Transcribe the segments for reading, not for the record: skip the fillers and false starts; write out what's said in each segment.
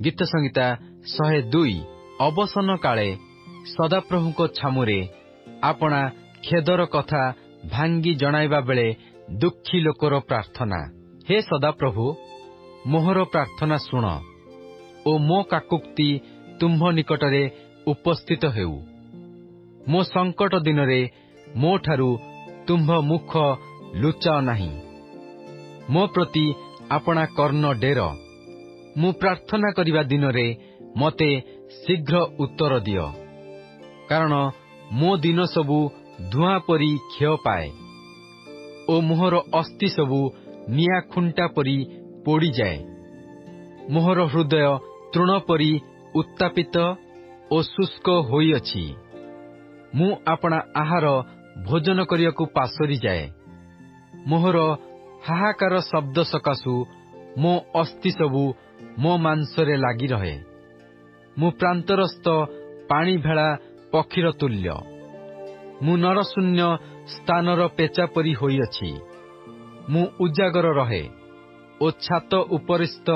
गीत संहिता 102 अवसन काले सदाप्रभुको छामुरे आपणा खेदर कथा भांगी जणाइबा बेले दुखी लोकर प्रार्थना। हे सदाप्रभु, मोहर प्रार्थना शुण ओ मो काकुक्ति तुम्भ निकटरे उपस्थित हेउ। मो संकट दिनरे मो ठारू तुम्भ मुख लुचाओ नाही। मो प्रति आपणा कर्ण डेर। मु प्रार्थना करिबा दिनरे मते शीघ्र उत्तर दियो, कारण मो दिन सबु धुआं परी क्षय पाए ओ मोहर अस्थि सबु निया खुंटा परी पोड़ी जाए। मोहर हृदय तृण परी उत्तापित ओ शुष्क होइअछि। मु आपणा आहार भोजन करियाकु पासरी जाए। मोहर हाहाकार शब्द सकाशु मो अस्थि सबु मो मांसरे लागी रहे। मु प्रांतरस्थ पाणी भेड़ा पक्षीर तुल्य। मु नरशून्य स्थानर पेचा परी होइअछि। मु उजागर रहे ओ छात उपरिस्थ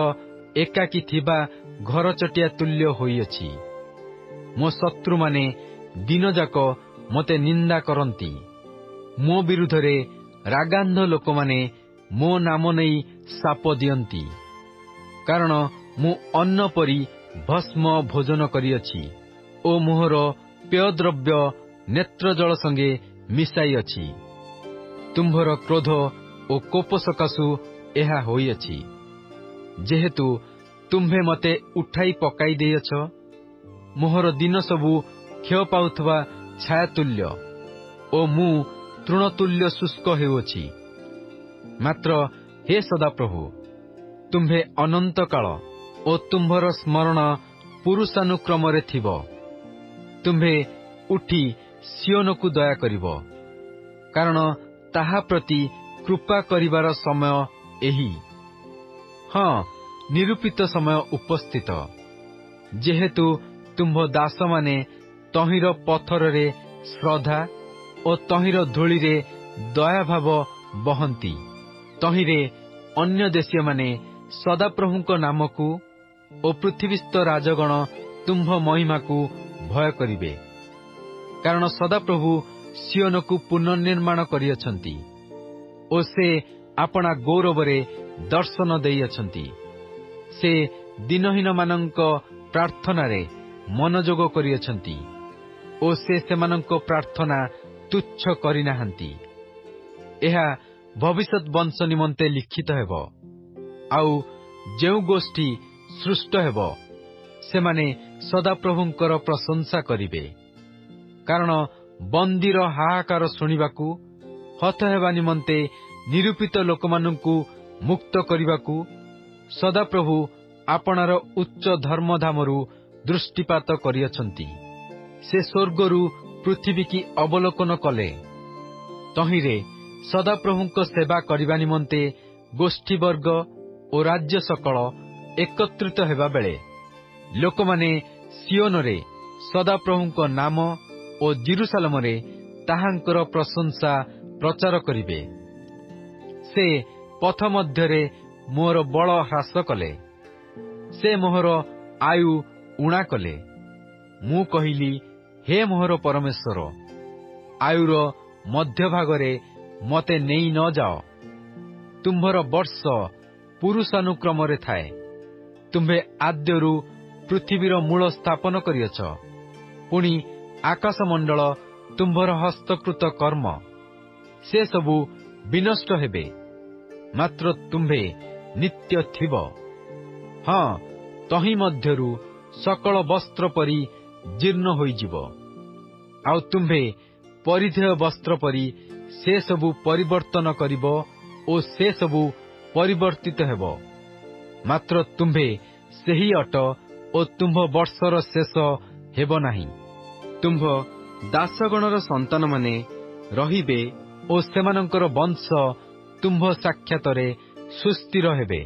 एकाकी थिबा घर चटिया तुल्य होइअछि। मो शत्रु माने दिन जाक मते निंदा करंती। मो विरुद्धरे रागांध लोक माने मो नाम नेई साप दियंती, कारण मु अन्न परी भस्म भोजन करिअछि ओ मोहर पेयद्रव्य नेत्र जल संगे मिसाई अछि। तुम्भर क्रोध ओ कोप सकाशु एहा होइअछि। जेहेतु तुम्भे मते उठाई पकाई देयछ, मोहर दिन सबु क्षय पाउथवा छाया तुल्य ओ मु तृणतुल्य शुष्क हेउछि। मात्र हे सदाप्रभु, तुम्भे अनंत काल ओ तुम्भर स्मरण पुरुषानुक्रमरे थिब। तुम्भे उठी सियोनकु दया करिब, कारण ताहा प्रति कृपा करिबार समय एही। हाँ, निरूपित समय उपस्थित। जेहेतु तुम्भ दास माने तहिर पथररे श्रद्धा ओ तहिर धूलिरे दया भाव बहंती। तहिरे अन्य देशीय माने सदाप्रभुको नामकु ओ पृथ्वीस्थ राजगण तुम्भ महिमाकु भय करिबे, कारण सदाप्रभु सियोनकु पुनर्निर्माण करिअछंती ओ से आपणा गौरवरे दर्शन देइअछंती। से दिनहीन मानंक प्रार्थनारे मनोजोग करिअछंती ओ से सेमानंको प्रार्थना तुच्छ करिनाहांती। एहा भविष्यत वंश निमंते लिखित हेबो। आउ जेउ गोष्ठी सृष्ट हेबो सेमाने सदाप्रभुंकर प्रशंसा करिबे, कारण बंदीर हाहाकार शुणिबाकू, हत हेबा निमंते निरूपित लोकमानंकु मुक्त करिबाकू सदाप्रभु आपणार उच्च धर्मधामरु दृष्टिपात करिअछंती। से स्वर्गरु पृथ्वी की अवलोकन कले। तहिरे सदाप्रभुंक सेवा करिबा निमंते गोष्ठीवर्ग ओ राज्य सकल एकत्रित हेबा बेले लोकमाने सियोनरे सदाप्रभुंक नाम ओ जेरुसालेमरे ताहांकर प्रशंसा प्रचार करिबे। से पथ मध्यरे मोर बल ह्रास कले। से मोहर आयु उणा कले। मु कहिली, हे मोहर परमेश्वर, आयुर मध्य भागरे मते नेई न जाओ। तुम्भर वर्ष पुरुषानुक्रमरे थाए। तुम्भे आद्यरु पृथ्वीर मूल स्थापन करिअछ। पुणी आकाशमंडल तुम्भर हस्तकृत कर्म। से सबु विनष्ट हेबे, मात्र तुम्भे नित्य थिब। हाँ, तहि मध्यरु सकल वस्त्र परी जीर्ण होइजिब। आउ तुम्भे परिधेय वस्त्र परी से सबु परिवर्तन करिब ओ से सबु परिवर्तित हेब। मात्र तुम्भे सेही अट ओ तुम्भ वर्षर शेष हेब नाही। तुम्भ दासगणर संतान माने रहिबे ओ सेमानंकर वंश तुम्भ साक्षातरे सुस्थिर हेबे।